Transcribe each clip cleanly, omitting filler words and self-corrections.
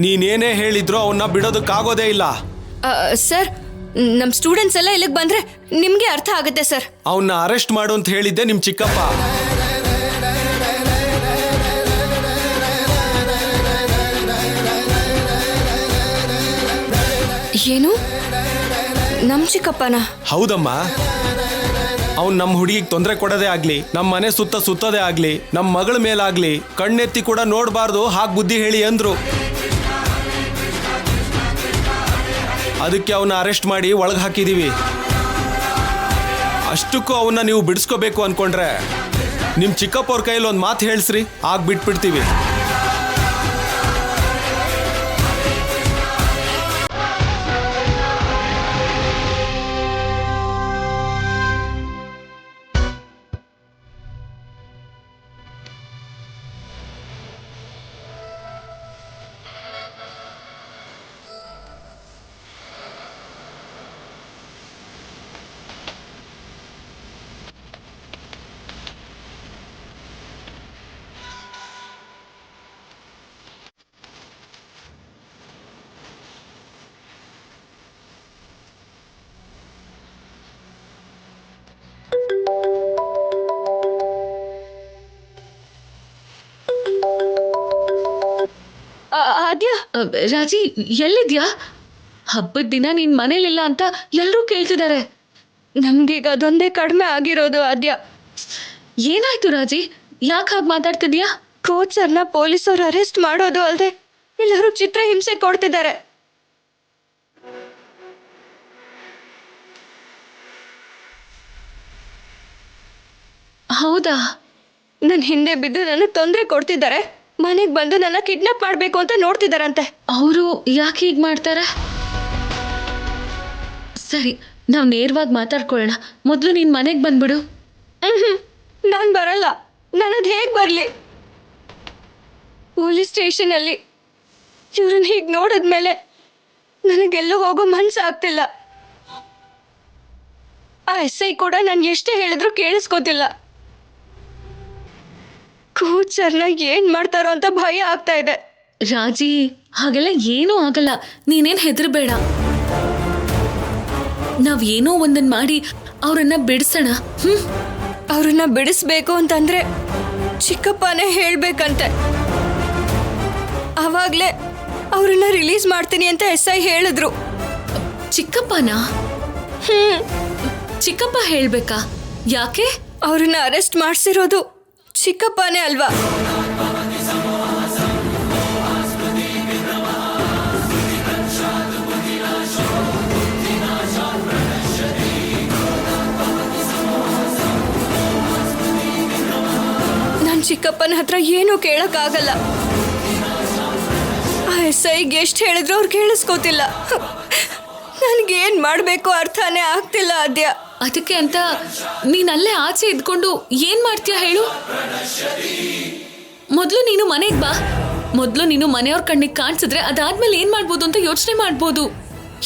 ನೀನೇನೇ ಹೇಳಿದ್ರು ಅವನ್ನ ಬಿಡೋದಕ್ಕಾಗೋದೇ ಇಲ್ಲ. ಸರ್, ನಮ್ಮ ಸ್ಟೂಡೆಂಟ್ಸ್ ಎಲ್ಲ ಇಲ್ಲಿಗೆ ಬಂದ್ರೆ ನಿಮ್ಗೆ ಅರ್ಥ ಆಗುತ್ತೆ ಸರ್. ಅವನ್ನ ಅರೆಸ್ಟ್ ಮಾಡು ಅಂತ ಹೇಳಿದ್ದೆ ನಿಮ್ ಚಿಕ್ಕಪ್ಪ. ಏನು, ನಮ್ ಚಿಕ್ಕಪ್ಪನ? ಹೌದಮ್ಮ. ಅವ್ನು ನಮ್ಮ ಹುಡುಗಿಗೆ ತೊಂದರೆ ಕೊಡೋದೇ ಆಗ್ಲಿ, ನಮ್ಮ ಮನೆ ಸುತ್ತೋದೇ ಆಗ್ಲಿ, ನಮ್ಮ ಮಗಳ ಮೇಲಾಗ್ಲಿ ಕಣ್ಣೆತ್ತಿ ಕೂಡ ನೋಡಬಾರ್ದು ಹಾಗೆ ಬುದ್ಧಿ ಹೇಳಿ ಅಂದ್ರು. ಅದಕ್ಕೆ ಅವನ್ನ ಅರೆಸ್ಟ್ ಮಾಡಿ ಒಳಗೆ ಹಾಕಿದೀವಿ. ಅಷ್ಟಕ್ಕೂ ಅವನ್ನ ನೀವು ಬಿಡಿಸ್ಕೋಬೇಕು ಅನ್ಕೊಂಡ್ರೆ ನಿಮ್ಮ ಚಿಕ್ಕಪ್ಪ ಅವ್ರ ಕೈಯಲ್ಲಿ ಒಂದು ಮಾತು ಹೇಳಿಸ್ರಿ, ಆಗ ಬಿಟ್ಬಿಡ್ತೀವಿ. ಆದ್ಯಾ, ರಾಜಿ ಎಲ್ಲಿದ್ಯಾ? ಹಬ್ಬದ ದಿನ ನೀನ್ ಮನೇಲಿಲ್ಲ ಅಂತ ಎಲ್ಲರೂ ಕೇಳ್ತಿದ್ದಾರೆ. ನಮ್ಗೀಗ ಅದೊಂದೇ ಕಡಿಮೆ ಆಗಿರೋದು. ಆದ್ಯಾ, ಏನಾಯ್ತು ರಾಜಿ? ಯಾಕೆ ಹಾಗೆ ಮಾತಾಡ್ತಿದ್ಯಾ? ಕೋಚ್ ಸರ್ನ ಪೊಲೀಸರು ಅರೆಸ್ಟ್ ಮಾಡೋದು ಅಲ್ಲದೆ ಎಲ್ಲರೂ ಚಿತ್ರ ಹಿಂಸೆ ಕೊಡ್ತಿದ್ದಾರೆ. ಹೌದಾ? ನನ್ನ ಹಿಂದೆ ಬಿದ್ದು ನನಗೆ ತೊಂದರೆ ಕೊಡ್ತಿದ್ದಾರೆ. ಮನೆಗೆ ಬಂದು ನನ್ನ ಕಿಡ್ನಾಪ್ ಮಾಡಬೇಕು ಅಂತ ನೋಡ್ತಿದ್ದಾರಂತೆ. ಅವರು ಯಾಕೆ ಹೀಗೆ ಮಾಡ್ತಾರೆ? ಸರಿ, ನಾವು ನೇರವಾಗಿ ಮಾತಾಡ್ಕೊಳ್ಳೋಣ. ಮೊದಲು ನೀನು ಮನೆಗೆ ಬಂದ್ಬಿಡು. ನಾನು ಬರಲ್ಲ. ನನ್ನದು ಹೇಗೆ ಬರಲಿ? ಪೊಲೀಸ್ ಸ್ಟೇಷನಲ್ಲಿ ಇವ್ರನ್ನ ಹೀಗೆ ನೋಡಿದ್ಮೇಲೆ ನನಗೆಲ್ಲೂ ಹೋಗೋ ಮನ್ಸು ಆಗ್ತಿಲ್ಲ. ಆ SI ಕೂಡ ನಾನು ಎಷ್ಟೇ ಹೇಳಿದ್ರು ಕೇಳಿಸ್ಕೋತಿಲ್ಲ. ಕೋಚ್ ಸರ್ನ ಏನ್ ಮಾಡ್ತಾರೋ ಅಂತ ಭಯ ಆಗ್ತಾ ಇದೆ. ರಾಜಿ, ಹಾಗೆಲ್ಲ ಏನೂ ಆಗಲ್ಲ. ನೀನೇನು ಹೆದರ್ಬೇಡ. ನಾವ್ ಏನೋ ಒಂದನ್ನು ಮಾಡಿ ಅವರನ್ನ ಬಿಡಿಸೋಣ. ಅವ್ರನ್ನ ಬಿಡಿಸ್ಬೇಕು ಅಂತಂದ್ರೆ ಚಿಕ್ಕಪ್ಪನೇ ಹೇಳ್ಬೇಕಂತೆ. ಆವಾಗ್ಲೇ ಅವ್ರನ್ನ ರಿಲೀಸ್ ಮಾಡ್ತೀನಿ ಅಂತ SI ಹೇಳಿದ್ರು. ಚಿಕ್ಕಪ್ಪನ? ಚಿಕ್ಕಪ್ಪ ಹೇಳ್ಬೇಕಾ? ಯಾಕೆ? ಅವ್ರನ್ನ ಅರೆಸ್ಟ್ ಮಾಡಿಸಿರೋದು ಚಿಕ್ಕಪ್ಪನೇ ಅಲ್ವಾ? ನನ್ನ ಚಿಕ್ಕಪ್ಪನ ಹತ್ರ ಏನೂ ಕೇಳಕ್ಕಾಗಲ್ಲ. ಆ SIಗೆ ಎಷ್ಟು ಹೇಳಿದ್ರು ಅವ್ರು ಕೇಳಿಸ್ಕೋತಿಲ್ಲ. ನನ್ಗೇನ್ ಮಾಡ್ಬೇಕು ಅರ್ಥನೇ ಆಗ್ತಿಲ್ಲ ಆದ್ಯಾ. ಅದಕ್ಕೆ ಅಂತ ನೀನಲ್ಲೇ ಆಚೆ ಇದ್ಕೊಂಡು ಏನ್ ಮಾಡ್ತೀಯ ಹೇಳು? ಮೊದಲು ನೀನು ಮನೆಗೆ ಬಾ. ಮೊದಲು ನೀನು ಮನೆಯವ್ರ ಕಣ್ಣಿಗೆ ಕಾಣಿಸಿದ್ರೆ ಅದಾದ್ಮೇಲೆ ಏನ್ ಮಾಡ್ಬೋದು ಅಂತ ಯೋಚನೆ ಮಾಡ್ಬೋದು.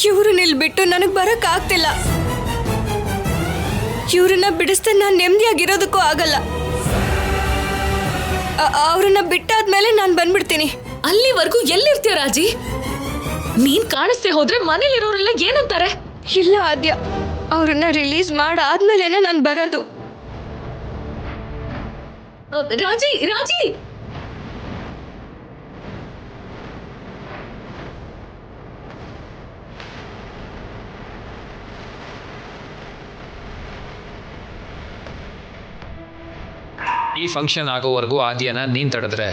ಇವ್ರನ್ನ ಇಲ್ಲಿ ಬಿಟ್ಟು ನನಗೆ ಬರಕ್ ಆಗ್ತಿಲ್ಲ. ಇವ್ರನ್ನ ಬಿಡಿಸ್ದೆ ನಾನು ನೆಮ್ಮದಿಯಾಗಿರೋದಕ್ಕೂ ಆಗಲ್ಲ. ಅವ್ರನ್ನ ಬಿಟ್ಟಾದ್ಮೇಲೆ ನಾನು ಬಂದ್ಬಿಡ್ತೀನಿ. ಅಲ್ಲಿವರೆಗೂ ಎಲ್ಲಿರ್ತೀಯ ರಾಜಿ? ನೀನ್ ಕಾಣಿಸ್ದೆ ಹೋದ್ರೆ ಮನೇಲಿರೋರೆಲ್ಲ ಏನಂತಾರೆ? ಇಲ್ಲ ಆದ್ಯಾ, ಅವ್ರನ್ನ ರಿಲೀಸ್ ಮಾಡಾದ್ಮೇಲೆನೆ ನಾನು ಬರೋದು. ರಾಜಿ, ರಾಜಿ, ಈ ಫಂಕ್ಷನ್ ಆಗೋವರೆಗೂ ಆದ್ಯನ ನೀನು ತಡೆದ್ರೆ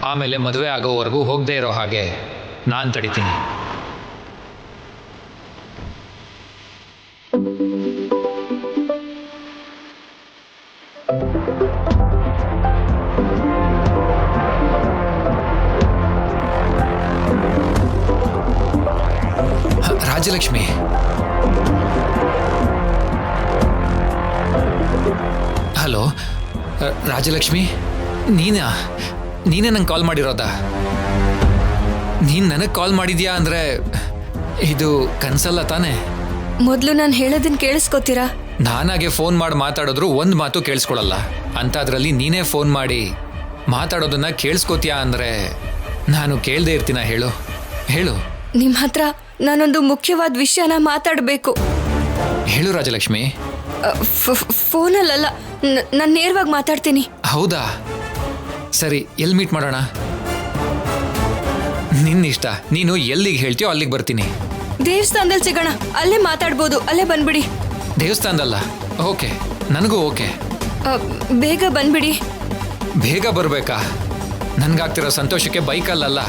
ಆಮೇಲೆ ಮದುವೆ ಆಗೋವರೆಗೂ ಹೋಗದೆ ಇರೋ ಹಾಗೆ ನಾನು ತಡಿತೀನಿ. ರಾಜಲಕ್ಷ್ಮಿ, ಹಲೋ ರಾಜಲಕ್ಷ್ಮಿ, ನೀನೇ ನಂಗೆ ಕಾಲ್ ಮಾಡಿರೋದಾ? ನೀನು ನನಗೆ ಕಾಲ್ ಮಾಡಿದ್ಯಾ ಅಂದರೆ ಇದು ಕನ್ಸಲ್ಲ ತಾನೆ? ಮೊದಲು ನಾನು ಹೇಳೋದನ್ನ ಕೇಳಿಸ್ಕೋತೀರಾ? ನಾನಾಗೆ ಫೋನ್ ಮಾಡಿ ಮಾತಾಡಿದ್ರು ಒಂದು ಮಾತು ಕೇಳಿಸ್ಕೊಳಲ್ಲ ಅಂತ ಅದರಲ್ಲಿ ನೀನೇ ಫೋನ್ ಮಾಡಿ ಮಾತಾಡೋದನ್ನ ಕೇಳಿಸ್ಕೋತೀಯಾ ಅಂದರೆ ನಾನು ಕೇಳದೆ ಇರ್ತೀನ? ಹೇಳು ಹೇಳು. ನಿಮ್ಮ ಹತ್ರ ನಾನೊಂದು ಮುಖ್ಯವಾದ ವಿಷಯನ ಮಾತಾಡಬೇಕು. ಹೇಳು ರಾಜಲಕ್ಷ್ಮಿ. ಫೋನಲ್ಲ, ನಾನು ನೇರವಾಗಿ ಮಾತಾಡ್ತೀನಿ. ಹೌದಾ? ಸರಿ, ಎಲ್ಲಿ ಮೀಟ್ ಮಾಡೋಣ? ನಿನ್ನಿಷ್ಟ, ನೀನು ಎಲ್ಲಿಗೆ ಹೇಳ್ತೀಯೋ ಅಲ್ಲಿಗೆ ಬರ್ತೀನಿ. ದೇವಸ್ಥಾನದಲ್ಲಿ ಸಿಗೋಣ, ಅಲ್ಲೇ ಮಾತಾಡ್ಬೋದು. ಅಲ್ಲೇ ಬಂದ್ಬಿಡಿ. ದೇವಸ್ಥಾನದಲ್ಲ? ಓಕೆ, ನನಗೂ ಓಕೆ. ಬೇಗ ಬಂದ್ಬಿಡಿ. ಬೇಗ ಬರಬೇಕಾ? ನನ್ಗಾಗ್ತಿರೋ ಸಂತೋಷಕ್ಕೆ ಬೈಕಲ್ಲಲ್ಲ,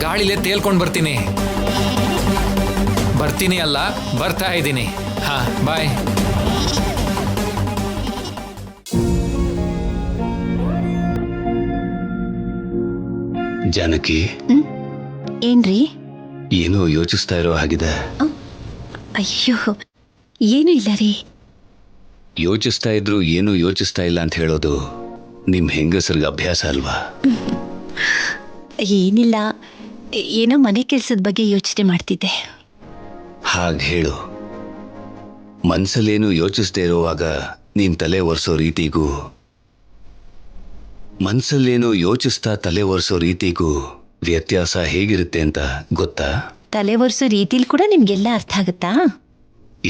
ಗಾಳಿಲೇ ತೇಲ್ಕೊಂಡು ಬರ್ತೀನಿ. ಅಲ್ಲ, ಬರ್ತಾ ಇದ್ದೀನಿ. ಹಾ, ಬಾಯ್. ಜಾನಕಿ, ಏನ್ರಿ? ಏನೋ ಯೋಚಿಸ್ತಾ ಇರೋ ಹಾಗಿದೆ. ಅಯ್ಯೋ, ಏನು ಇಲ್ಲ ರೀ. ಯೋಚಿಸ್ತಾ ಇದ್ರು ಏನು ಯೋಚಿಸ್ತಾ ಇಲ್ಲ ಅಂತ ಹೇಳೋದು ನಿಮ್ ಹೆಂಗಸರಿಗೆ ಅಭ್ಯಾಸ ಅಲ್ವಾ? ಏನಿಲ್ಲ, ಏನೋ ಮನೆ ಕೆಲ್ಸದ ಬಗ್ಗೆ ಯೋಚನೆ ಮಾಡ್ತಿದ್ದೆ. ಹಾಗೆ ಹೇಳು. ಮನ್ಸಲ್ಲೇನು ಯೋಚಿಸ್ದೇ ಇರುವಾಗ ನೀನ್ ತಲೆ ಒರೆಸೋ ರೀತಿಗೂ, ಮನ್ಸಲ್ಲೇನು ಯೋಚಿಸ್ತಾ ತಲೆ ಒರೆಸೋ ರೀತಿಗೂ ವ್ಯತ್ಯಾಸ ಹೇಗಿರುತ್ತೆ ಅಂತ ಗೊತ್ತಾ? ತಲೆ ಒರೆಸೋ ರೀತಿಲಿ ಕೂಡ ನಿಮ್ಗೆಲ್ಲ ಅರ್ಥ ಆಗುತ್ತಾ?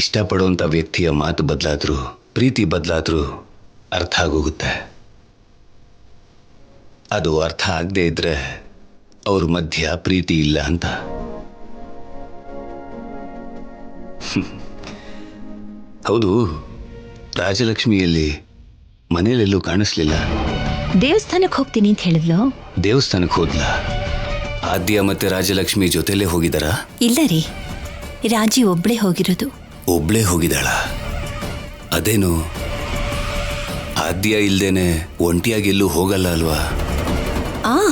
ಇಷ್ಟಪಡುವಂಥ ವ್ಯಕ್ತಿಯ ಮಾತು ಬದಲಾದ್ರೂ, ಪ್ರೀತಿ ಬದಲಾದ್ರೂ ಅರ್ಥ ಆಗೋಗುತ್ತೆ. ಅದು ಅರ್ಥ ಆಗದೆ ಇದ್ರೆ ಅವ್ರ ಮಧ್ಯ ಪ್ರೀತಿ ಇಲ್ಲ ಅಂತ. ಹೌದು, ರಾಜಲಕ್ಷ್ಮಿಯಲ್ಲಿ ಮನೇಲೆಲ್ಲೂ ಕಾಣಿಸ್ಲಿಲ್ಲ. ದೇವಸ್ಥಾನಕ್ಕೆ ಹೋಗ್ತೀನಿ ಅಂತ ಹೇಳಿದ್ಲು. ದೇವಸ್ಥಾನಕ್ಕೆ ಹೋದ್ಲ? ಆದ್ಯ ಮತ್ತೆ ರಾಜಲಕ್ಷ್ಮಿ ಜೊತೆಲೇ ಹೋಗಿದಾರ? ಇಲ್ಲ ರೀ, ರಾಜಿ ಒಬ್ಳೇ ಹೋಗಿರೋದು. ಒಬ್ಳೇ ಹೋಗಿದಾಳ? ಅದೇನು, ಆದ್ಯ ಇಲ್ದೇನೆ ಒಂಟಿಯಾಗಿ ಎಲ್ಲೂ ಹೋಗಲ್ಲ ಅಲ್ವಾ?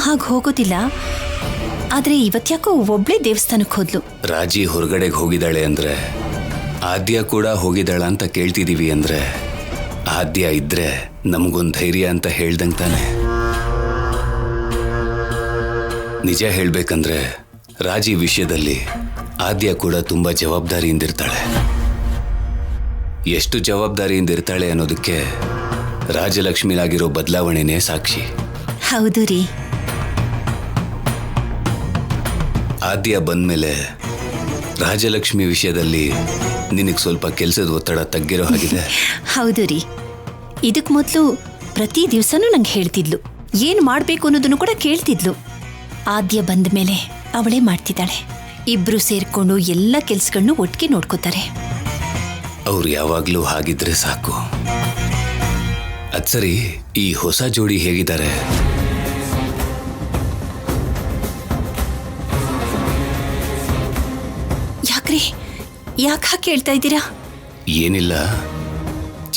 ಹಾಗೆ ಹೋಗೋದಿಲ್ಲ, ಆದ್ರೆ ಇವತ್ತ್ಯಾಕೋ ಒಬ್ಳೇ ದೇವಸ್ಥಾನಕ್ಕೆ ಹೋದ್ಲು. ರಾಜಿ ಹೊರಗಡೆಗೆ ಹೋಗಿದ್ದಾಳೆ ಅಂದ್ರೆ ಆದ್ಯ ಕೂಡ ಹೋಗಿದ್ದಾಳ ಅಂತ ಕೇಳ್ತಿದೀವಿ ಅಂದ್ರೆ ಆದ್ಯ ಇದ್ರೆ ನಮಗೊಂದು ಧೈರ್ಯ ಅಂತ ಹೇಳ್ದಂಗೆ ತಾನೆ. ನಿಜ ಹೇಳ್ಬೇಕಂದ್ರೆ ರಾಜಿ ವಿಷಯದಲ್ಲಿ ಆದ್ಯ ಕೂಡ ತುಂಬಾ ಜವಾಬ್ದಾರಿಯಿಂದಿರ್ತಾಳೆ. ಎಷ್ಟು ಜವಾಬ್ದಾರಿಯಿಂದಿರ್ತಾಳೆ ಅನ್ನೋದಕ್ಕೆ ರಾಜಲಕ್ಷ್ಮಿಲಾಗಿರೋ ಬದಲಾವಣೆನೇ ಸಾಕ್ಷಿ. ಹೌದು ರೀ. ಆದ್ಯ ಬಂದ್ಮೇಲೆ ರಾಜಲಕ್ಷ್ಮಿ ವಿಷಯದಲ್ಲಿ ನಿನಗೆ ಸ್ವಲ್ಪ ಕೆಲಸದ ಒತ್ತಡ ತಗ್ಗಿರೋ ಹಾಗಿದೆ. ಹೌದು ರೀ. ಇದಕ್ ಮೊದಲು ಪ್ರತಿ ದಿವಸನೂ ನಂಗೆ ಹೇಳ್ತಿದ್ಲು, ಏನ್ ಮಾಡ್ಬೇಕು ಅನ್ನೋದನ್ನು ಕೂಡ ಕೇಳ್ತಿದ್ಲು. ಆದ್ಯ ಬಂದ ಮೇಲೆ ಅವಳೇ ಮಾಡ್ತಿದ್ದಾಳೆ. ಇಬ್ರು ಸೇರ್ಕೊಂಡು ಎಲ್ಲ ಕೆಲ್ಸಗಳನ್ನು ಒಟ್ಟಿಗೆ ನೋಡ್ಕೋತಾರೆ. ಅವ್ರು ಯಾವಾಗ್ಲೂ ಹಾಗಿದ್ರೆ ಸಾಕು. ಅದ್ ಸರಿ, ಈ ಹೊಸ ಜೋಡಿ ಹೇಗಿದ್ದಾರೆ? ಯಾಕ್ರಿ, ಯಾಕೆ ಹಾಗೆ ಕೇಳ್ತಾ ಇದ್ದೀರಾ? ಏನಿಲ್ಲ,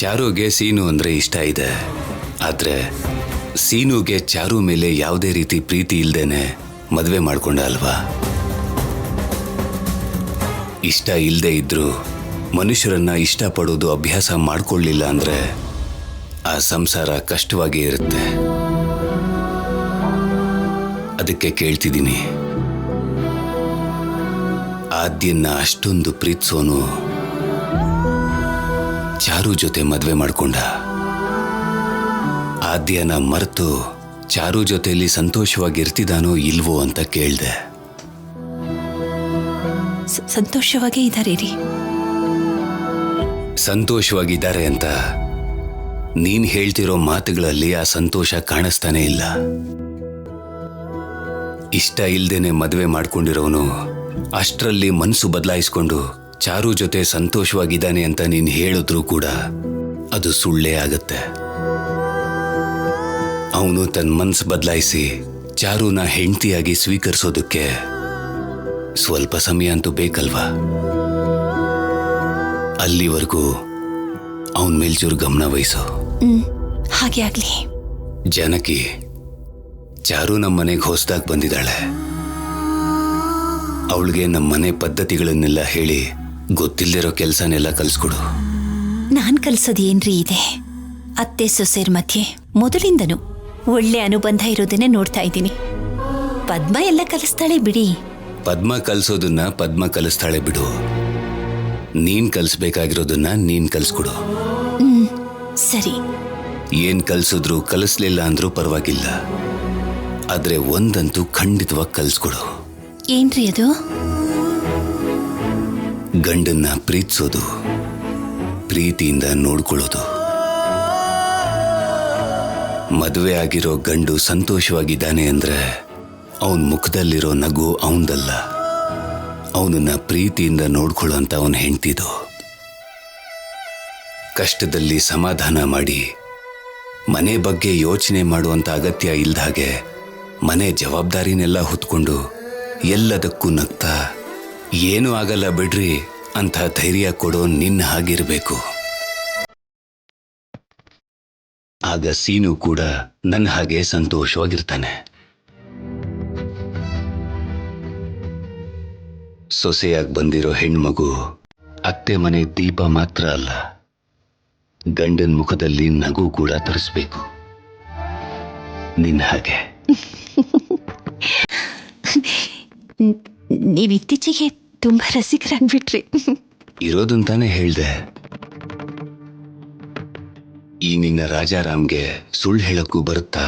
ಚಾರುಗೆ ಸೀನು ಅಂದ್ರೆ ಇಷ್ಟ ಇದೆ. ಆದ್ರೆ ಸೀನುಗೆ ಚಾರು ಮೇಲೆ ಯಾವುದೇ ರೀತಿ ಪ್ರೀತಿ ಇಲ್ದೇನೆ ಮದುವೆ ಮಾಡ್ಕೊಂಡ ಅಲ್ವಾ? ಇಷ್ಟ ಇಲ್ಲದೆ ಇದ್ರು ಮನುಷ್ಯರನ್ನ ಇಷ್ಟಪಡೋದು ಅಭ್ಯಾಸ ಮಾಡ್ಕೊಳ್ಳಿಲ್ಲ ಅಂದ್ರೆ ಆ ಸಂಸಾರ ಕಷ್ಟವಾಗಿ ಇರುತ್ತೆ. ಅದಕ್ಕೆ ಕೇಳ್ತಿದ್ದೀನಿ, ಆದ್ಯನ್ನ ಅಷ್ಟೊಂದು ಪ್ರೀತಿಸೋನು ಚಾರು ಜೊತೆ ಮದುವೆ ಮಾಡ್ಕೊಂಡ. ಆದ್ಯನ ಮರೆತು ಚಾರು ಜೊತೆಯಲ್ಲಿ ಸಂತೋಷವಾಗಿರ್ತಿದಾನೋ ಇಲ್ವೋ ಅಂತ ಕೇಳ್ದೆ. ಸಂತೋಷವಾಗೇ ಇದ್ದಾರೆ ರೀ. ಸಂತೋಷವಾಗಿದ್ದಾರೆ ಅಂತ ನೀನ್ ಹೇಳ್ತಿರೋ ಮಾತುಗಳಲ್ಲಿ ಆ ಸಂತೋಷ ಕಾಣಿಸ್ತಾನೆ ಇಲ್ಲ. ಇಷ್ಟ ಇಲ್ದೇನೆ ಮದುವೆ ಮಾಡ್ಕೊಂಡಿರೋನು ಅಷ್ಟರಲ್ಲಿ ಮನಸ್ಸು ಬದಲಾಯಿಸ್ಕೊಂಡು ಚಾರು ಜೊತೆ ಸಂತೋಷವಾಗಿದ್ದಾನೆ ಅಂತ ನೀನ್ ಹೇಳಿದ್ರೂ ಕೂಡ ಅದು ಸುಳ್ಳೇ ಆಗತ್ತೆ. ಅವನು ತನ್ನ ಮನಸ್ಸು ಬದಲಾಯಿಸಿ ಚಾರುನ ಹೆಂಡತಿಯಾಗಿ ಸ್ವೀಕರಿಸೋದಕ್ಕೆ ಸ್ವಲ್ಪ ಸಮಯ ಅಂತೂ ಬೇಕಲ್ವಾ? ಅಲ್ಲಿವರೆಗೂ ಅವನ ಮೇಲ್ಚೂರು ಗಮನ ವಹಿಸು. ಹಾಗೆ ಆಗ್ಲಿ. ಜಾನಕಿ, ಚಾರು ನಮ್ಮ ಮನೆಗೆ ಹೊಸದಾಗಿ ಬಂದಿದ್ದಾಳೆ. ಅವಳಿಗೆ ನಮ್ಮ ಮನೆ ಪದ್ಧತಿಗಳನ್ನೆಲ್ಲ ಹೇಳಿ ಗೊತ್ತಿಲ್ಲದಿರೋ ಕೆಲಸನೆಲ್ಲ ಕಲಿಸ್ಕೊಡು. ನಾನ್ ಕಲ್ಸೋದು ಏನ್ರಿ ಇದೆ? ಅತ್ತೆ ಸೊಸೆಯರ ಮಧ್ಯೆ ಮೊದಲಿಂದನೂ ಒಳ್ಳೆ ಅನುಬಂಧ ಇರೋದನ್ನೇ ನೋಡ್ತಾ ಇದ್ದೀನಿ. ಪದ್ಮ ಎಲ್ಲ ಕಲಿಸ್ತಾಳೆ ಬಿಡಿ. ಪದ್ಮ ಕಲಿಸೋದನ್ನ ಪದ್ಮ ಕಲಿಸ್ತಾಳೆ ಬಿಡು. ನೀನ್ ಕಲಿಸ್ಬೇಕಾಗಿರೋದನ್ನ ನೀನ್ ಕಲಿಸ್ಕೊಡು. ಸರಿ. ಏನ್ ಕಲಿಸಿದ್ರು ಕಲಿಸ್ಲಿಲ್ಲ ಅಂದ್ರೂ ಪರವಾಗಿಲ್ಲ. ಆದ್ರೆ ಒಂದಂತೂ ಖಂಡಿತವಾಗಿ ಕಲ್ಸ್ಕೊಡು. ಏನ್ರಿ ಅದು? ಗಂಡನ್ನ ಪ್ರೀತಿಸೋದು, ಪ್ರೀತಿಯಿಂದ ನೋಡ್ಕೊಳ್ಳೋದು. ಮದುವೆ ಆಗಿರೋ ಗಂಡು ಸಂತೋಷವಾಗಿದ್ದಾನೆ ಅಂದ್ರೆ ಅವನ ಮುಖದಲ್ಲಿರೋ ನಗು ಅವನದಲ್ಲ, ಅವನನ್ನ ಪ್ರೀತಿಯಿಂದ ನೋಡ್ಕೊಳ್ಳೋ ಅಂತ ಅವನ ಹೆಂಡ್ತಿದು. ಕಷ್ಟದಲ್ಲಿ ಸಮಾಧಾನ ಮಾಡಿ ಮನೆ ಬಗ್ಗೆ ಯೋಚನೆ ಮಾಡುವಂತ ಅಗತ್ಯ ಇಲ್ದ ಹಾಗೆ ಮನೆ ಜವಾಬ್ದಾರಿನೆಲ್ಲ ಹೊತ್ಕೊಂಡು ಎಲ್ಲದಕ್ಕೂ ನಗ್ತಾ ಏನೂ ಆಗಲ್ಲ ಬಿಡ್ರಿ ಅಂತ ಧೈರ್ಯ ಕೊಡೋ ನಿನ್ನ ಹಾಗಿರ್ಬೇಕು. ಆಗ ಸೀನು ಕೂಡ ನನ್ನ ಹಾಗೆ ಸಂತೋಷವಾಗಿರ್ತಾನೆ. ಸೊಸೆಯಾಗಿ ಬಂದಿರೋ ಹೆಣ್ಮಗು ಅತ್ತೆ ಮನೆ ದೀಪ ಮಾತ್ರ ಅಲ್ಲ, ಗಂಡನ ಮುಖದಲ್ಲಿ ನಗು ಕೂಡ ತರಿಸ್ಬೇಕು, ನಿನ್ನ ಹಾಗೆ. ನೀವು ಇತ್ತೀಚೆಗೆ ತುಂಬಾ ರಸಿಕರಾಗ್ಬಿಟ್ರಿ. ಇರೋದಂತಾನೆ ಹೇಳ್ದೆ. ಈ ನಿನ್ನ ರಾಜಾರಾಮ್ಗೆ ಸುಳ್ಳು ಹೇಳಕ್ಕೂ ಬರುತ್ತಾ?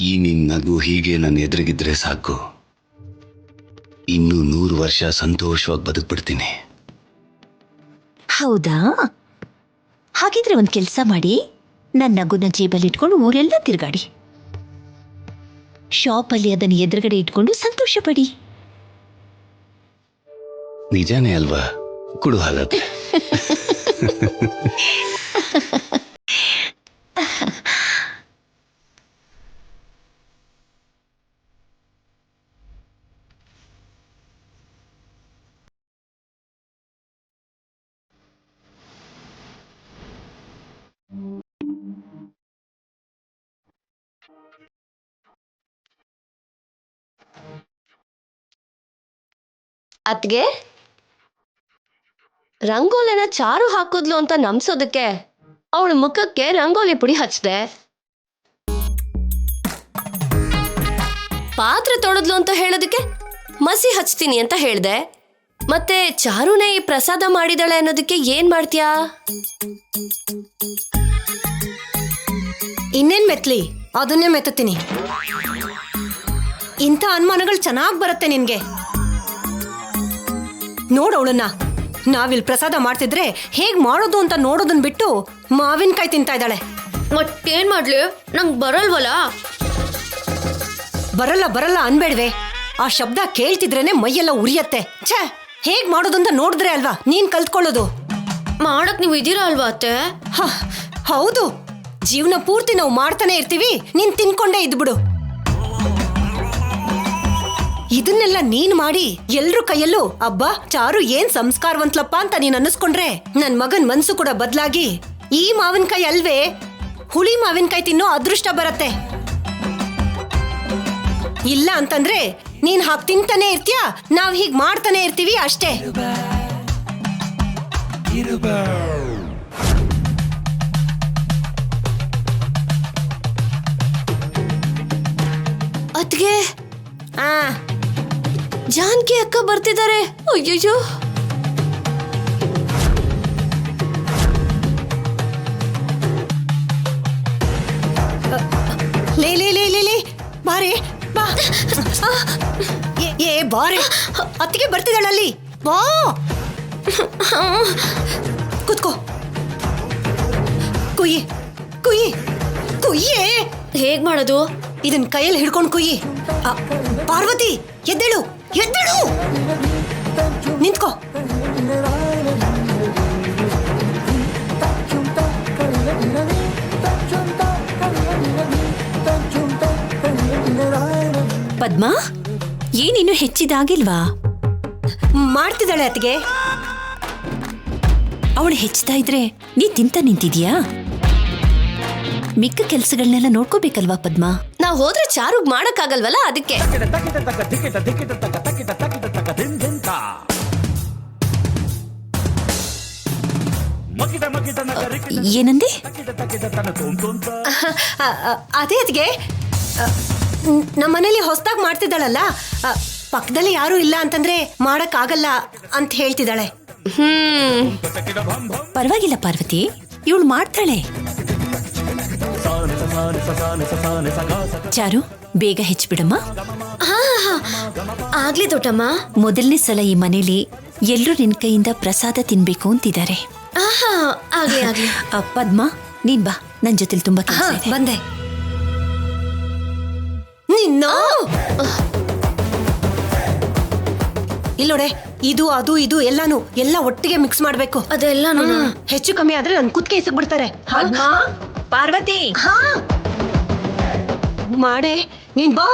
ಈ ನಿನ್ನ ನಗು ಹೀಗೆ ನನ್ನ ಎದುರಿಗಿದ್ರೆ ಸಾಕು, ಇನ್ನೂ 100 ವರ್ಷ ಸಂತೋಷವಾಗಿ ಬದುಕ್ಬಿಡ್ತೀನಿ. ಹೌದಾ? ಹಾಗಿದ್ರೆ ಒಂದು ಕೆಲಸ ಮಾಡಿ, ನನ್ನ ನಗುನ ಜೇಬಲ್ಲಿ ಇಟ್ಕೊಂಡು ಊರೆಲ್ಲ ತಿರುಗಾಡಿ. ಶಾಪಲ್ಲಿ ಅದನ್ನು ಎದುರುಗಡೆ ಇಟ್ಕೊಂಡು ಸಂತೋಷ ಪಡಿ. ನಿಜಾನೇ ಅಲ್ವಾ? ಕುಡು ಹಾಗಾದ್ರೆ. ಅತ್ಗೆ, ರಂಗೋಲಿನ ಚಾರು ಹಾಕಿದ್ಲು ಅಂತ ನಂಬಿಸೋದಕ್ಕೆ ಅವಳ ಮುಖಕ್ಕೆ ರಂಗೋಲಿ ಪುಡಿ ಹಚ್ದೆ. ಪಾತ್ರೆ ತೊಳೆದ್ಲು ಅಂತ ಹೇಳೋದಕ್ಕೆ ಮಸಿ ಹಚ್ತೀನಿ ಅಂತ ಹೇಳ್ದೆ. ಮತ್ತೆ ಚಾರುನೇ ಈ ಪ್ರಸಾದ ಮಾಡಿದಾಳೆ ಅನ್ನೋದಕ್ಕೆ ಏನ್ ಮಾಡ್ತೀಯಾ? ಇನ್ನೇನ್ ಮೆತ್ಲಿ, ಅದನ್ನೇ ಮೆತ್ತೀನಿ. ಇಂಥ ಅನುಮಾನಗಳು ಚೆನ್ನಾಗಿ ಬರುತ್ತೆ ನಿನ್ಗೆ. ನೋಡವಳನ್ನ, ನಾವಿಲ್ ಪ್ರಸಾದ ಮಾಡ್ತಿದ್ರೆ ಹೇಗ್ ಮಾಡೋದು ಅಂತ ನೋಡೋದನ್ ಬಿಟ್ಟು ಮಾವಿನಕಾಯಿ ತಿಂತಾ ಇದ್ದಾಳೆ. ಮತ್ತೇನ್ ಮಾಡ್ಲಿ, ನಂಗ್ ಬರಲ್ವಲ್ಲ. ಬರಲ್ಲ ಬರಲ್ಲ ಅನ್ಬೇಡ್ವೆ. ಆ ಶಬ್ದ ಕೇಳ್ತಿದ್ರೇನೆ ಮೈಯೆಲ್ಲ ಉರಿಯತ್ತೆ. ಛೇ, ಹೇಗ್ ಮಾಡೋದು ಅಂತ ನೋಡಿದ್ರೆ ಅಲ್ವಾ ನೀನ್ ಕಲ್ತ್ಕೊಳ್ಳೋದು. ಮಾಡಕ್ ನೀವು ಇದೀರಾ ಅಲ್ವಾ ಅತ್ತೆ? ಹೌದು, ಜೀವನ ಪೂರ್ತಿ ನಾವು ಮಾಡ್ತಾನೆ ಇರ್ತೀವಿ, ನೀನ್ ತಿನ್ಕೊಂಡೇ ಇದ್ಬಿಡು. ಇದನ್ನೆಲ್ಲ ನೀನ್ ಮಾಡಿ ಎಲ್ರ ಕೈಯಲ್ಲೂ ಅಬ್ಬಾ ಚಾರು ಏನ್ ಸಂಸ್ಕಾರವಂತ್ಲಪ್ಪ ಅಂತ ನೀನ್ ಅನ್ನಿಸ್ಕೊಂಡ್ರೆ ನನ್ ಮಗನ್ ಮನ್ಸು ಕೂಡ ಬದ್ಲಾಗಿ ಈ ಮಾವಿನಕಾಯಿ ಅಲ್ವೇ ಹುಳಿ ಮಾವಿನಕಾಯಿ ತಿನ್ನೋ ಅದೃಷ್ಟ ಬರತ್ತೆ. ಇಲ್ಲ ಅಂತಂದ್ರೆ ನೀನ್ ಹಾಗ್ ತಿಂತಾನೆ ಇರ್ತೀಯ, ನಾವ್ ಹೀಗ್ ಮಾಡ್ತಾನೆ ಇರ್ತೀವಿ ಅಷ್ಟೇ. ಅತ್ಗೆ, ಆ ಜಾನ್ಕಿ ಅಕ್ಕ ಬರ್ತಿದ್ದಾರೆ. ಅಯ್ಯಯ್ಯೋ, ಲೇ ಲೇ ಲೇ ಲೇ ಲೇ ಬಾರೆ ಬಾ. ಏ ಬಾರೆ, ಅತ್ತಿಗೆ ಬರ್ತಿದ್ದಾಳಲ್ಲಿ, ಬಾ ಕೂತ್ಕೋ. ಕುಯ್ಯಿ ಕುಯ್ಯಿ ಕುಯ್ಯೇ. ಹೇಗ್ ಮಾಡೋದು? ಇದನ್ ಕೈಯಲ್ಲಿ ಹಿಡ್ಕೊಂಡು ಕುಯ್ಯಿ. ಪಾರ್ವತಿ ಎದ್ದೇಳು ಎದ್ದೇಳು, ನಿಂತ್ಕೋ. ಪದ್ಮಾ, ಏನಿನ್ನು ಹೆಚ್ಚಿದಾಗಿಲ್ವಾ? ಮಾಡ್ತಿದ್ದಾಳೆ ಅತ್ತಿಗೆ. ಅವಳು ಹೆಚ್ಚುತ್ತಾ ಇದ್ರೆ ನೀ ತಿಂತ ನಿಂತಿದ್ಯಾ? ಮಿಕ್ಕ ಕೆಲ್ಸಗಳನ್ನೆಲ್ಲ ನೋಡ್ಕೋಬೇಕಲ್ವಾ ಪದ್ಮಾ? ನಾವ್ ಹೋದ್ರೆ ಚಾರುಗ್ ಮಾಡಕ್ಕಾಗಲ್ವಲ್ಲ, ಅದಕ್ಕೆ. ಏನಂದೆ? ಅದೇ ಅತ್ತಿಗೆ, ನಮ್ಮನೇಲಿ ಹೊಸದಾಗಿ ಮಾಡ್ತಿದ್ದಾಳಲ್ಲ, ಪಕ್ಕದಲ್ಲಿ ಯಾರು ಇಲ್ಲ ಅಂತಂದ್ರೆ ಮಾಡಕ್ ಆಗಲ್ಲ ಅಂತ ಹೇಳ್ತಿದ್ದಾಳೆ. ಪರವಾಗಿಲ್ಲ ಪಾರ್ವತಿ, ಇವಳು ಮಾಡ್ತಾಳೆ. ಚಾರು ಬೇಗ ಹೆಚ್ಚಿಬಿಡಮ್ಮ. ಆಗ್ಲಿ ದೊಡ್ಡಮ್ಮ. ಮೊದಲನೇ ಸಲ ಈ ಮನೇಲಿ ಎಲ್ರೂ ನಿನ್ ಕೈಯಿಂದ ಪ್ರಸಾದ ತಿನ್ಬೇಕು ಅಂತಿದ್ದಾರೆ. ಆಹಾ, ಆಗ್ಲಿ ಆಗ್ಲಿ. ಪದ್ಮ ನೀನ್ ಬಾ, ನನ್ ಜೊತೆಲಿ ತುಂಬಾ ಕೆಲಸ ಇದೆ. ಬಂದೆ. ನಿನ್ನ ಇಲ್ಲೋಡೆ, ಇದು ಅದು ಇದು ಎಲ್ಲ ಒಟ್ಟಿಗೆ ಮಿಕ್ಸ್ ಮಾಡ್ಬೇಕು. ಅದೆಲ್ಲ ಹೆಚ್ಚು ಕಮ್ಮಿ ಆದ್ರೆ ನನ್ ಕುತ್ಕೆ ಇಸಕ್ ಬಿಡ್ತಾರೆ. ಪಾರ್ವತಿ, ಮಾಡೆ ನೀನ್ ಬಾ.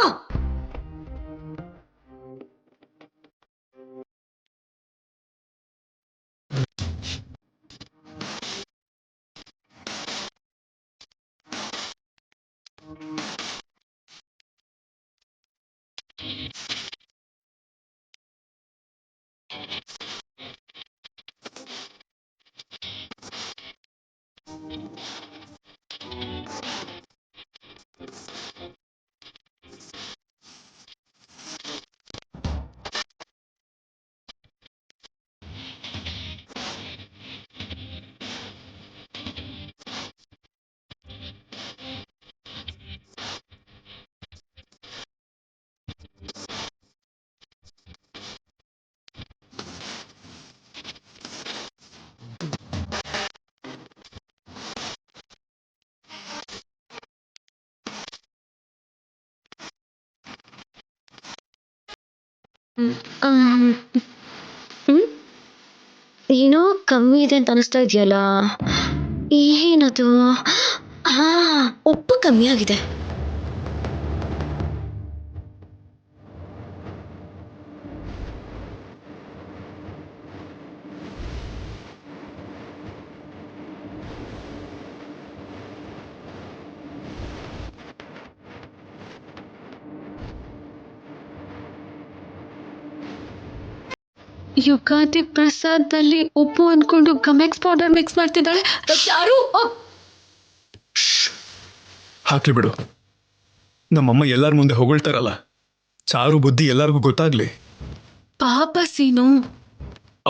ಏನೋ ಕಮ್ಮಿ ಇದೆ ಅಂತ ಅನಿಸ್ತಾ ಇದೆಯಲ್ಲ, ಏನದು? ಉಪ್ಪು ಕಮ್ಮಿ ಆಗಿದೆ. ಯುಗಾದಿ ಪ್ರಸಾದದಲ್ಲಿ ಉಪ್ಪು ಅಂದ್ಕೊಂಡು ಗಮೆಕ್ಸ್ ಪೌಡರ್ ಮಿಕ್ಸ್ ಮಾಡ್ತಿದ್ದಾಳೆ. ಚಾರು, ಹಾಕ್ಲಿ ಬಿಡು, ನಮ್ಮಮ್ಮ ಎಲ್ಲರ ಮುಂದೆ ಹೊಗಳ್ತಾರಲ್ಲ, ಚಾರು ಬುದ್ಧಿ ಎಲ್ಲರಿಗೂ ಗೊತ್ತಾಗ್ಲಿ. ಪಾಪ ಸೀನು.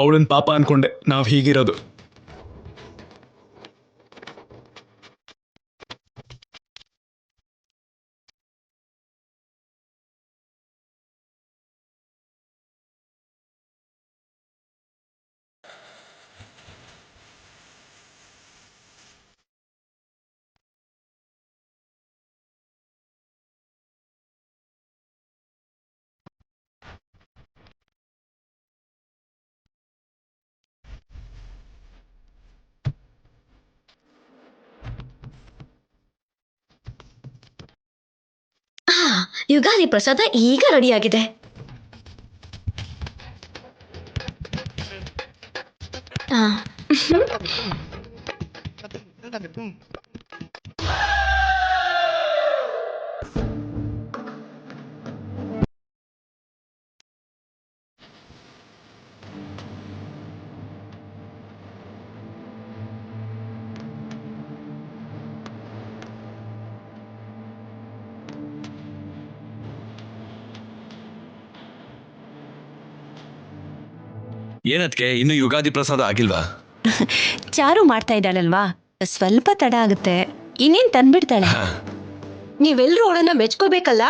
ಅವಳನ್ ಪಾಪ ಅನ್ಕೊಂಡೆ ನಾವ್ ಹೀಗಿರೋದು. ಯುಗಾದಿ ಪ್ರಸಾದ ಈಗ ರೆಡಿಯಾಗಿದೆ. ಏನದ್ಕೆ ಇನ್ನು ಯುಗಾದಿ ಪ್ರಸಾದ ಆಗಿಲ್ವಾ? ಚಾರು ಮಾಡ್ತಾ ಇದ್ದಾಳಲ್ವಾ, ಸ್ವಲ್ಪ ತಡ ಆಗುತ್ತೆ, ಇನ್ನೇನ್ ತಂದ್ಬಿಡ್ತಾಳೆ. ನೀವೆಲ್ರೂ ಅವಳನ್ನ ಮೆಚ್ಕೋಬೇಕಲ್ಲ,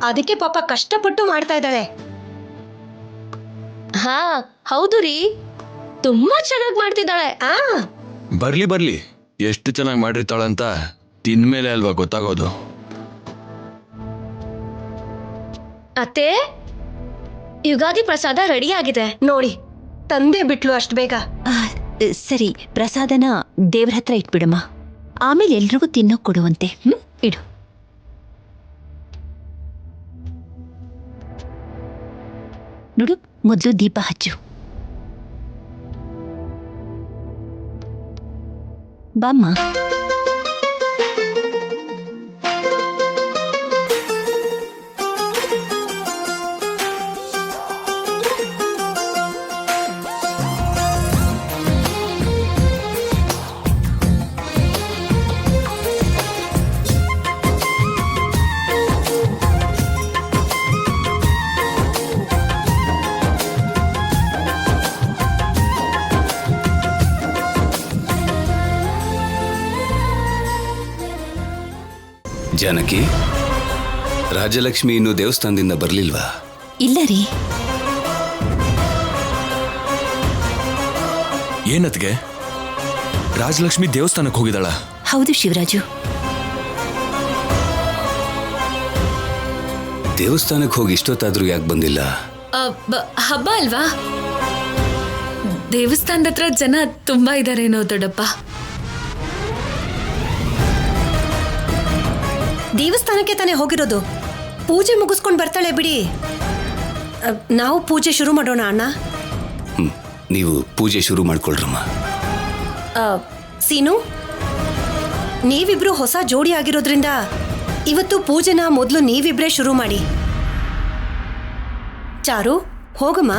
ಅದಕ್ಕೆ ಪಾಪ ಕಷ್ಟಪಟ್ಟು ಮಾಡ್ತಾ ಇದ್ದಾಳೆ. ಹಾ ಹೌದು ರೀ, ತುಂಬಾ ಚೆನ್ನಾಗಿ ಮಾಡ್ತಿದ್ದಾಳೆ. ಬರ್ಲಿ ಎಷ್ಟು ಚೆನ್ನಾಗಿ ಮಾಡಿರ್ತಾಳಂತ ತಿಂದ್ಮೇಲೆ ಅಲ್ವಾ ಗೊತ್ತಾಗೋದು. ಅತ್ತೆ, ಯುಗಾದಿ ಪ್ರಸಾದ ರೆಡಿ ಆಗಿದೆ ನೋಡಿ, ತಂದೆ ಬಿಟ್ಲು ಅಷ್ಟು ಬೇಗ. ಸರಿ, ಪ್ರಸಾದನ ದೇವ್ರ ಹತ್ರ ಇಟ್ಬಿಡಮ್ಮ, ಆಮೇಲೆ ಎಲ್ರಿಗೂ ತಿನ್ನೋಕ್ ಕೊಡುವಂತೆ. ಇಡು. ನೋಡು, ಮೊದಲು ದೀಪ ಹಚ್ಚು. ಬಾಮ್ಮ. ಜಾನಕಿ, ರಾಜಲಕ್ಷ್ಮಿ ಇನ್ನೂ ದೇವಸ್ಥಾನದಿಂದ ಬರ್ಲಿಲ್ವಾ? ಇಲ್ಲ ರೀ. ಏನತ್ಗೆ? ರಾಜಲಕ್ಷ್ಮಿ ದೇವಸ್ಥಾನಕ್ಕೆ ಹೋಗಿದ್ದಾಳ? ಹೌದು ಶಿವರಾಜು. ದೇವಸ್ಥಾನಕ್ಕೆ ಹೋಗಿ ಇಷ್ಟೊತ್ತಾದ್ರೂ ಯಾಕೆ ಬಂದಿಲ್ಲ? ಹಬ್ಬ ಅಲ್ವಾ, ದೇವಸ್ಥಾನದ ಹತ್ರ ಜನ ತುಂಬಾ ಇದಾರೇನೋ ದೊಡ್ಡಪ್ಪ. ದೇವಸ್ಥಾನಕ್ಕೆ ತಾನೇ ಹೋಗಿರೋದು, ಪೂಜೆ ಮುಗಿಸ್ಕೊಂಡು ಬರ್ತಾಳೆ ಬಿಡಿ. ನಾವು ಪೂಜೆ ಶುರು ಮಾಡೋಣ ಅಣ್ಣ. ನೀವು ಪೂಜೆ ಶುರು ಮಾಡ್ಕೊಳ್ರಮ್ಮ. ಸೀನು, ನೀವಿಬ್ರು ಹೊಸ ಜೋಡಿ ಆಗಿರೋದ್ರಿಂದ ಇವತ್ತು ಪೂಜೆನ ಮೊದಲು ನೀವಿಬ್ರೇ ಶುರು ಮಾಡಿ. ಚಾರು, ಹೋಗಮ್ಮ,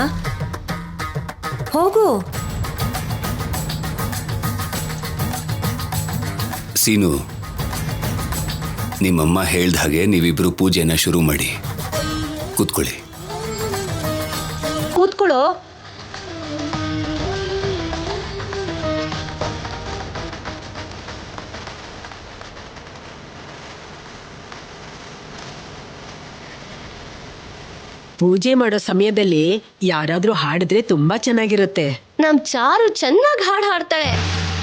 ಹೋಗು. ಸೀನು, ನಿಮ್ಮಮ್ಮ ಹೇಳ್ದ ಹಾಗೆ ನೀವಿಬ್ರು ಪೂಜೆನ ಶುರು ಮಾಡಿ. ಕೂತ್ಕೊಳ್ಳಿ. ಕೂತ್ಕೊಳ್ಳೋ. ಪೂಜೆ ಮಾಡೋ ಸಮಯದಲ್ಲಿ ಯಾರಾದ್ರೂ ಹಾಡಿದ್ರೆ ತುಂಬಾ ಚೆನ್ನಾಗಿರುತ್ತೆ. ನಮ್ ಚಾರು ಚೆನ್ನಾಗಿ ಹಾಡು ಹಾಡ್ತಾಳೆ.